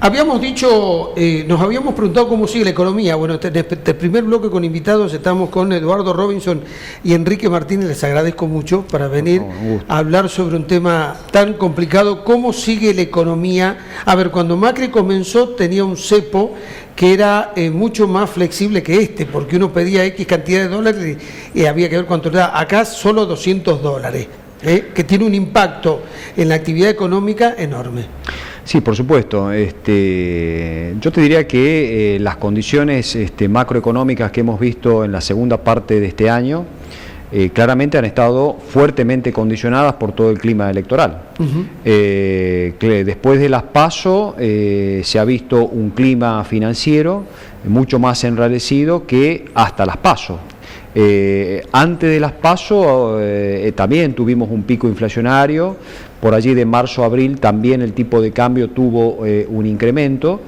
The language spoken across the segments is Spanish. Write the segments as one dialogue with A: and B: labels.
A: Habíamos dicho, nos habíamos preguntado cómo sigue la economía. Bueno, este primer bloque con invitados estamos con Eduardo Robinson y Enrique Martínez. Les agradezco mucho para venir a hablar sobre un tema tan complicado. ¿Cómo sigue la economía? A ver, cuando Macri comenzó tenía un cepo que era mucho más flexible que porque uno pedía X cantidad de dólares y había que ver cuánto era. Acá solo $200, que tiene un impacto en la actividad económica enorme.
B: Sí, por supuesto. Yo te diría que las condiciones macroeconómicas que hemos visto en la segunda parte de este año claramente han estado fuertemente condicionadas por todo el clima electoral. Después de las PASO se ha visto un clima financiero mucho más enrarecido que hasta las PASO. Antes de las PASO también tuvimos un pico inflacionario. Por allí de marzo a abril también el tipo de cambio tuvo un incremento,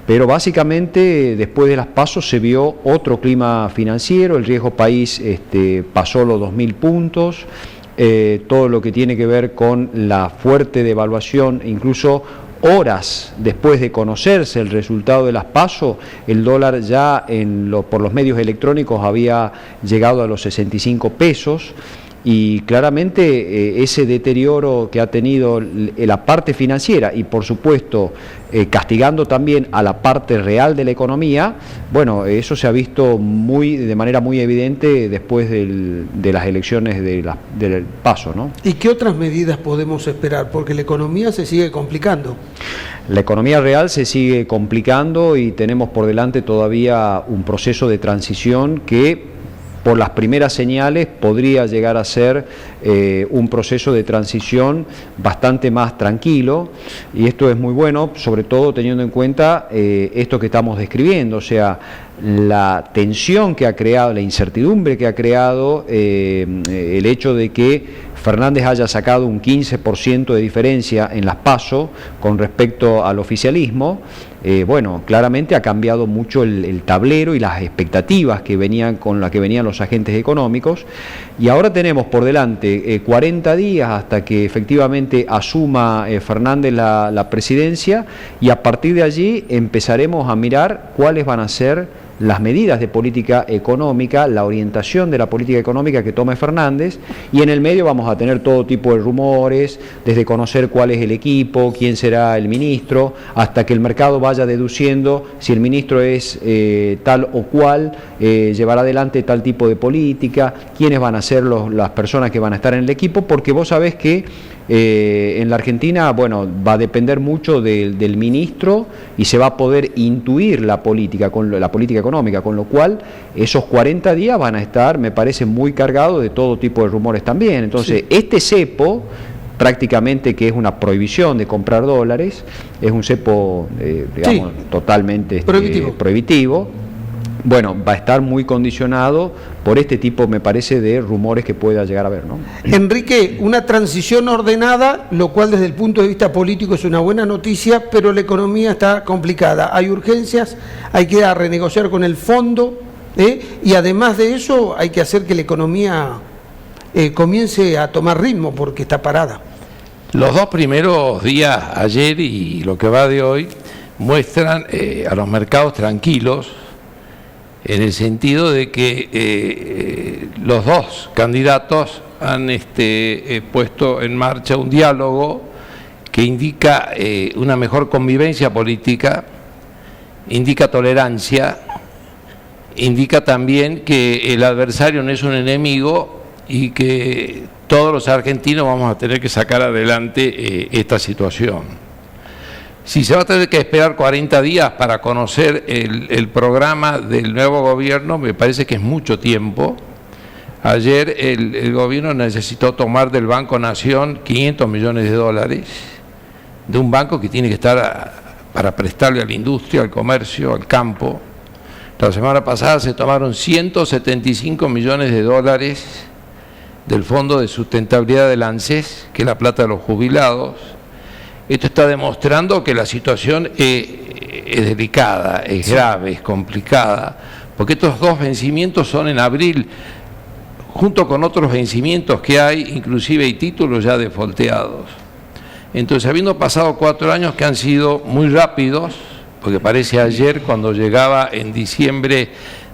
B: pero básicamente después de las PASO se vio otro clima financiero, el riesgo país pasó los 2.000 puntos, todo lo que tiene que ver con la fuerte devaluación, incluso horas después de conocerse el resultado de las PASO, el dólar ya por los medios electrónicos había llegado a los 65 pesos. Y claramente ese deterioro que ha tenido la parte financiera y por supuesto castigando también a la parte real de la economía, bueno, eso se ha visto de manera muy evidente después de las elecciones del PASO, ¿no?
A: ¿Y qué otras medidas podemos esperar? Porque la economía se sigue complicando.
B: La economía real se sigue complicando y tenemos por delante todavía un proceso de transición que por las primeras señales podría llegar a ser un proceso de transición bastante más tranquilo, y esto es muy bueno, sobre todo teniendo en cuenta esto que estamos describiendo, o sea, la tensión que ha creado, la incertidumbre que ha creado el hecho de que Fernández haya sacado un 15% de diferencia en las PASO con respecto al oficialismo. Bueno, claramente ha cambiado mucho el tablero y las expectativas con las que venían los agentes económicos, y ahora tenemos por delante 40 días hasta que efectivamente asuma Fernández la presidencia, y a partir de allí empezaremos a mirar cuáles van a ser las medidas de política económica, la orientación de la política económica que tome Fernández, y en el medio vamos a tener todo tipo de rumores, desde conocer cuál es el equipo, quién será el ministro, hasta que el mercado vaya deduciendo si el ministro es tal o cual, llevará adelante tal tipo de política, quiénes van a ser las personas que van a estar en el equipo, porque vos sabés que en la Argentina, bueno, va a depender mucho del ministro y se va a poder intuir la política económica, con lo cual esos 40 días van a estar, me parece, muy cargados de todo tipo de rumores también. Entonces, sí, este cepo, prácticamente que es una prohibición de comprar dólares, es un cepo, digamos, sí, totalmente prohibitivo. Bueno, va a estar muy condicionado por este tipo, me parece, de rumores que pueda llegar a haber, ¿no?
A: Enrique, una transición ordenada, lo cual desde el punto de vista político es una buena noticia, pero la economía está complicada. Hay urgencias, hay que renegociar con el fondo, y además de eso hay que hacer que la economía comience a tomar ritmo porque está parada.
C: Los dos primeros días, ayer y lo que va de hoy, muestran a los mercados tranquilos, en el sentido de que los dos candidatos han puesto en marcha un diálogo que indica una mejor convivencia política, indica tolerancia, indica también que el adversario no es un enemigo y que todos los argentinos vamos a tener que sacar adelante esta situación. Si se va a tener que esperar 40 días para conocer el programa del nuevo gobierno, me parece que es mucho tiempo. Ayer el gobierno necesitó tomar del Banco Nación 500 millones de dólares, de un banco que tiene que estar para prestarle a la industria, al comercio, al campo. La semana pasada se tomaron 175 millones de dólares del Fondo de Sustentabilidad del ANSES, que es la plata de los jubilados. Esto está demostrando que la situación es delicada, es grave, es complicada, porque estos dos vencimientos son en abril, junto con otros vencimientos que hay, inclusive hay títulos ya defolteados. Entonces, habiendo pasado 4 años que han sido muy rápidos, porque parece ayer cuando llegaba en diciembre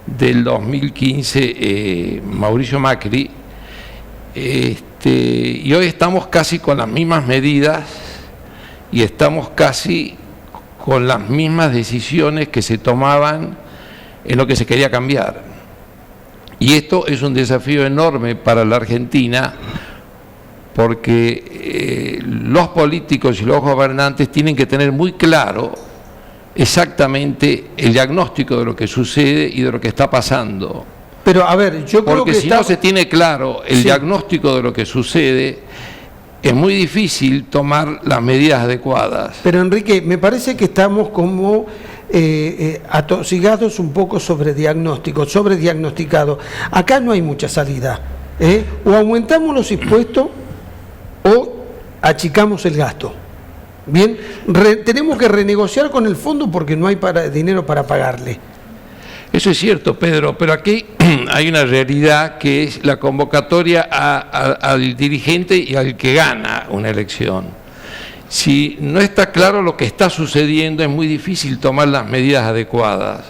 C: del 2015 Mauricio Macri, y hoy estamos casi con las mismas medidas y estamos casi con las mismas decisiones que se tomaban en lo que se quería cambiar. Y esto es un desafío enorme para la Argentina, porque los políticos y los gobernantes tienen que tener muy claro exactamente el diagnóstico de lo que sucede y de lo que está pasando.
A: Pero a ver, yo creo que
C: porque si no se tiene claro el diagnóstico de lo que sucede, es muy difícil tomar las medidas adecuadas.
A: Pero Enrique, me parece que estamos como atosigados un poco sobre diagnosticados. Acá no hay mucha salida. O aumentamos los impuestos o achicamos el gasto. Bien, tenemos que renegociar con el fondo porque no hay dinero para pagarle.
C: Eso es cierto, Pedro, pero aquí hay una realidad que es la convocatoria al dirigente y al que gana una elección. Si no está claro lo que está sucediendo, es muy difícil tomar las medidas adecuadas.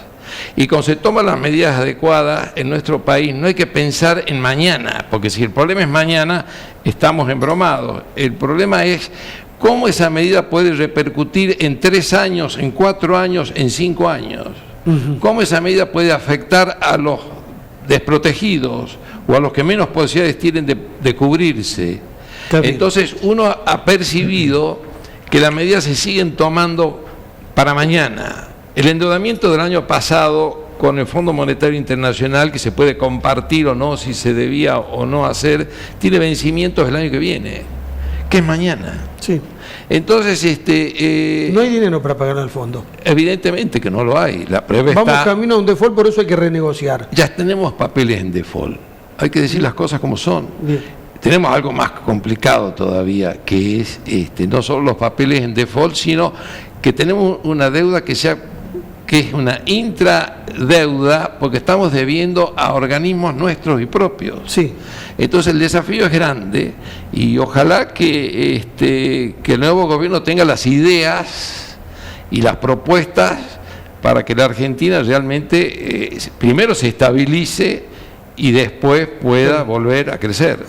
C: Y cuando se toman las medidas adecuadas en nuestro país, no hay que pensar en mañana, porque si el problema es mañana, estamos embromados. El problema es cómo esa medida puede repercutir en 3 años, en 4 años, en 5 años. Cómo esa medida puede afectar a los desprotegidos o a los que menos posibilidades tienen de cubrirse. Entonces uno ha percibido que las medidas se siguen tomando para mañana. El endeudamiento del año pasado con el Fondo Monetario Internacional, que se puede compartir o no, si se debía o no hacer, tiene vencimientos el año que viene, que es mañana.
A: Sí.
C: Entonces,
A: no hay dinero para pagar al fondo.
C: Evidentemente que no lo hay. La prueba
A: Vamos camino a un default, por eso hay que renegociar.
C: Ya tenemos papeles en default. Hay que decir las cosas como son. Bien. Tenemos algo más complicado todavía, que es no solo los papeles en default, sino que tenemos una deuda que es una intradeuda, porque estamos debiendo a organismos nuestros y propios.
A: Sí.
C: Entonces el desafío es grande y ojalá que el nuevo gobierno tenga las ideas y las propuestas para que la Argentina realmente primero se estabilice y después pueda volver a crecer.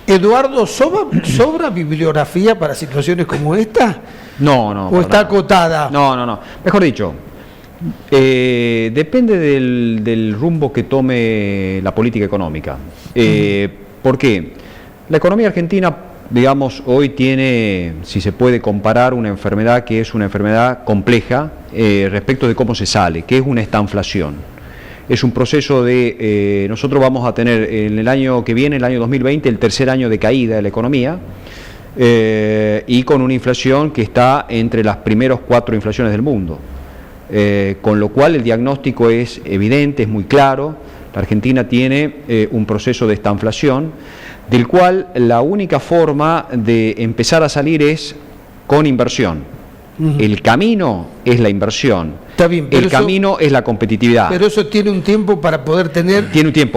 A: Eduardo, ¿sobra bibliografía para situaciones como esta?
B: No.
A: ¿O está acotada?
B: No. Mejor dicho, depende del rumbo que tome la política económica. ¿Por qué? La economía argentina, digamos, hoy tiene, si se puede comparar, una enfermedad que es una enfermedad compleja respecto de cómo se sale, que es una estanflación. Es un proceso de, nosotros vamos a tener en el año que viene, el año 2020, el tercer año de caída de la economía, y con una inflación que está entre las primeros 4 inflaciones del mundo. Con lo cual el diagnóstico es evidente, es muy claro. La Argentina tiene un proceso de estanflación, del cual la única forma de empezar a salir es con inversión. El camino es la inversión.
A: Está bien,
B: el camino es la competitividad.
A: Pero eso tiene un tiempo para poder tener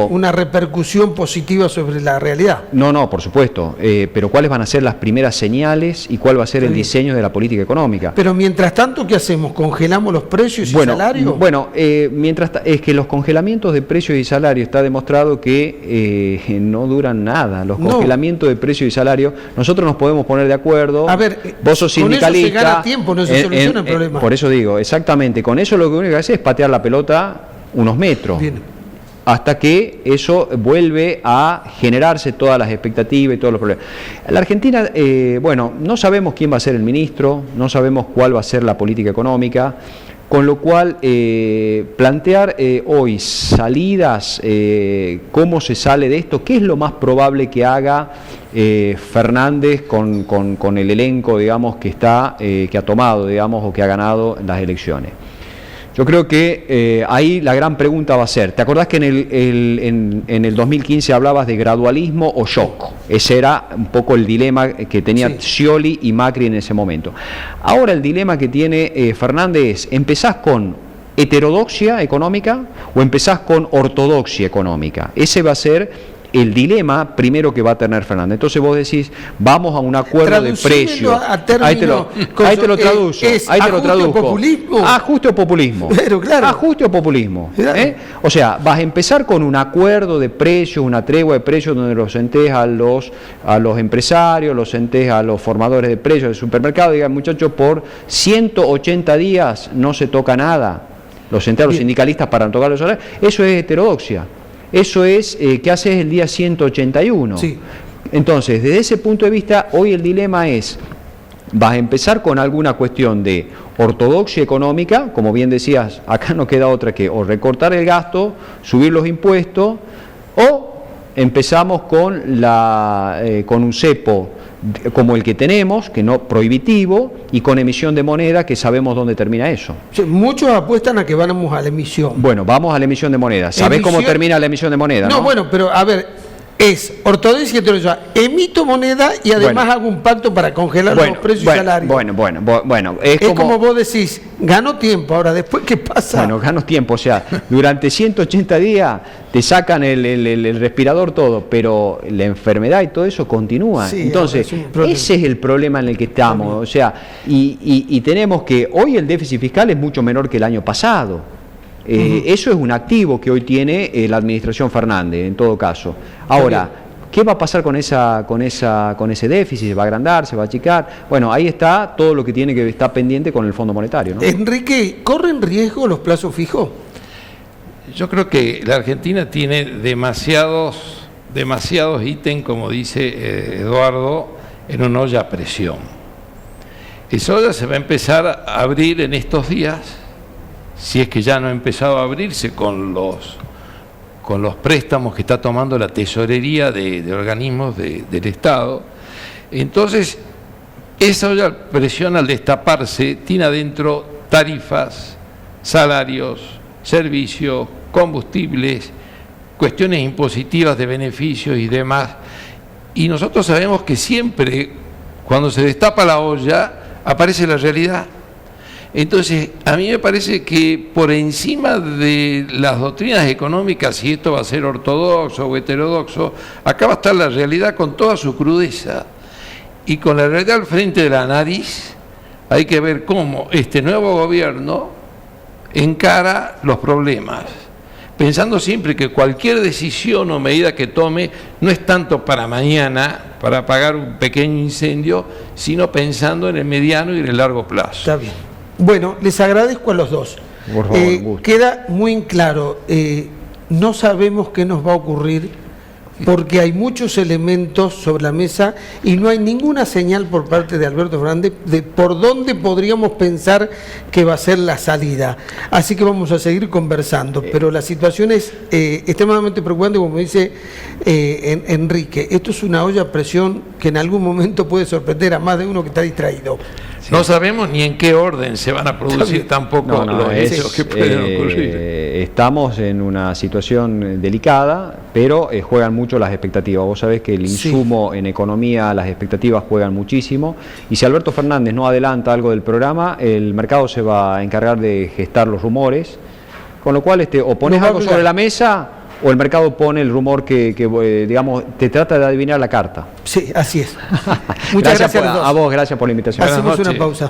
A: una repercusión positiva sobre la realidad.
B: No, por supuesto. Pero ¿cuáles van a ser las primeras señales y cuál va a ser el diseño de la política económica?
A: Pero mientras tanto, ¿qué hacemos? ¿Congelamos los precios y salarios?
B: Bueno, es que los congelamientos de precios y salarios está demostrado que no duran nada. Los congelamientos de precios y salarios, nosotros nos podemos poner de acuerdo.
A: A ver,
B: vos sos sindicalista.
A: Con eso se gana tiempo, no se soluciona el problema.
B: Por eso digo, exactamente. Con eso lo que único que hace es patear la pelota unos metros.
A: Bien.
B: Hasta que eso vuelve a generarse todas las expectativas y todos los problemas. La Argentina, no sabemos quién va a ser el ministro, no sabemos cuál va a ser la política económica, con lo cual plantear hoy salidas, cómo se sale de esto, qué es lo más probable que haga Fernández con el elenco, digamos, que ha tomado, digamos, o que ha ganado las elecciones. Yo creo que ahí la gran pregunta va a ser, ¿te acordás que en el 2015 hablabas de gradualismo o shock? Ese era un poco el dilema que tenía Scioli y Macri en ese momento. Ahora el dilema que tiene Fernández es, ¿empezás con heterodoxia económica o empezás con ortodoxia económica? Ese va a ser el dilema primero que va a tener Fernández. Entonces vos decís, vamos a un acuerdo de precio.
A: Ahí te lo traduzco.
B: Ahí te lo traduzco.
A: Populismo.
B: Ajuste o populismo.
A: Pero claro.
B: Ajuste o populismo.
A: Claro.
B: O sea, vas a empezar con un acuerdo de precios, una tregua de precios donde los sentés a los empresarios, los sentés a los formadores de precios del supermercado, digan, muchachos, por 180 días no se toca nada. Los sentés a los sindicalistas para no tocar los salarios. Eso es heterodoxia. Eso es, ¿qué haces el día 181?
A: Sí.
B: Entonces, desde ese punto de vista, hoy el dilema es, vas a empezar con alguna cuestión de ortodoxia económica, como bien decías, acá no queda otra que o recortar el gasto, subir los impuestos, o empezamos con un cepo como el que tenemos, que no prohibitivo, y con emisión de moneda, que sabemos dónde termina eso.
A: Sí, muchos apuestan a que vamos a la emisión.
B: Bueno, vamos a la emisión de moneda. ¿Sabés cómo termina la emisión de moneda?
A: No, bueno, pero a ver, es ortodoxia y heterodoxia. Emito moneda y además hago un pacto para congelar los precios y salarios.
B: Bueno.
A: Es como vos decís, gano tiempo. Ahora, ¿después qué pasa?
B: Bueno, gano tiempo, o sea, durante 180 días te sacan el respirador todo, pero la enfermedad y todo eso continúa. Sí, entonces, ese es el problema en el que estamos. O sea, y tenemos que, hoy el déficit fiscal es mucho menor que el año pasado. Eso es un activo que hoy tiene la administración Fernández, en todo caso. Ahora, ¿qué va a pasar con ese déficit? ¿Se va a agrandar? ¿Se va a achicar? Bueno, ahí está todo lo que tiene que estar pendiente con el Fondo Monetario, ¿no?
A: Enrique, ¿corren riesgo los plazos fijos?
C: Yo creo que la Argentina tiene demasiados ítems, como dice Eduardo, en una olla a presión. Esa olla se va a empezar a abrir en estos días, si es que ya no ha empezado a abrirse con los préstamos que está tomando la tesorería de organismos del Estado. Entonces, esa olla a presión, al destaparse, tiene adentro tarifas, salarios, servicios, combustibles, cuestiones impositivas de beneficios y demás. Y nosotros sabemos que siempre, cuando se destapa la olla, aparece la realidad. Entonces, a mí me parece que por encima de las doctrinas económicas, si esto va a ser ortodoxo o heterodoxo, acá va a estar la realidad con toda su crudeza. Y con la realidad al frente de la nariz, hay que ver cómo este nuevo gobierno encara los problemas, pensando siempre que cualquier decisión o medida que tome no es tanto para mañana, para apagar un pequeño incendio, sino pensando en el mediano y en el largo plazo.
A: Está bien. Bueno, les agradezco a los dos.
B: Por favor,
A: queda muy claro, no sabemos qué nos va a ocurrir porque hay muchos elementos sobre la mesa y no hay ninguna señal por parte de Alberto Fernández de por dónde podríamos pensar que va a ser la salida. Así que vamos a seguir conversando, pero la situación es extremadamente preocupante, como dice Enrique. Esto es una olla a presión que en algún momento puede sorprender a más de uno que está distraído.
C: Sí. No sabemos ni en qué orden se van a producir tampoco los hechos que pueden ocurrir.
B: Estamos en una situación delicada, pero juegan mucho las expectativas. Vos sabés que el insumo en economía, las expectativas juegan muchísimo, y si Alberto Fernández no adelanta algo del programa, el mercado se va a encargar de gestar los rumores, con lo cual o pones algo sobre la mesa o el mercado pone el rumor que digamos, te trata de adivinar la carta.
A: Sí, así es. Muchas gracias
B: a vos, gracias por la invitación.
A: Hacemos una pausa.